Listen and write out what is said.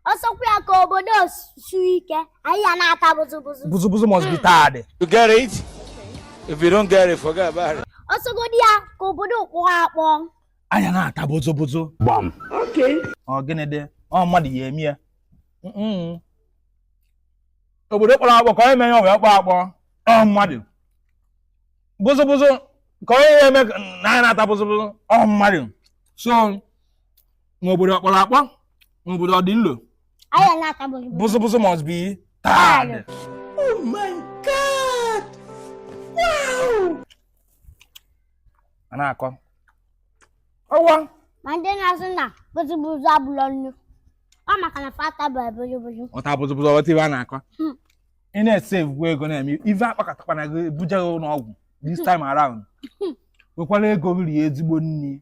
Osokwa ka obodo suike anyị ya na-ata buzu. Buzu must be tired. You get it? If you don't get it, forget about it. Osogodi ya ka obodo kwụrụ akpọ. Anya na-ata buzu. Bam. Okay. Ọ gịnị dị? Ọ mmadụ ya eme ya. Obodo kpọrọ akpọ ka onye mee ya wee kpọ akpọ. Ọ mmadụ. Buzu ka onye eme na anya na-ata buzu. Ọ mmadụ. So n'obodo kpọrọ akpọ, n'obodo ọ dị nlo. Anya na-ata Buzu must be tired. Oh my God! Wow! Ana-akọ. Ọwa. Ma ndị na-asị na buzu abụlọ nnu. Ọ maka na fata bụ buzu. Ọta buzu ọwata ibe a na-akọ. Ị na-esave ego na-eme ife akpakatakwana gị buje n'ọgwụ this time around. Wekwala ego rie ezigbo nri.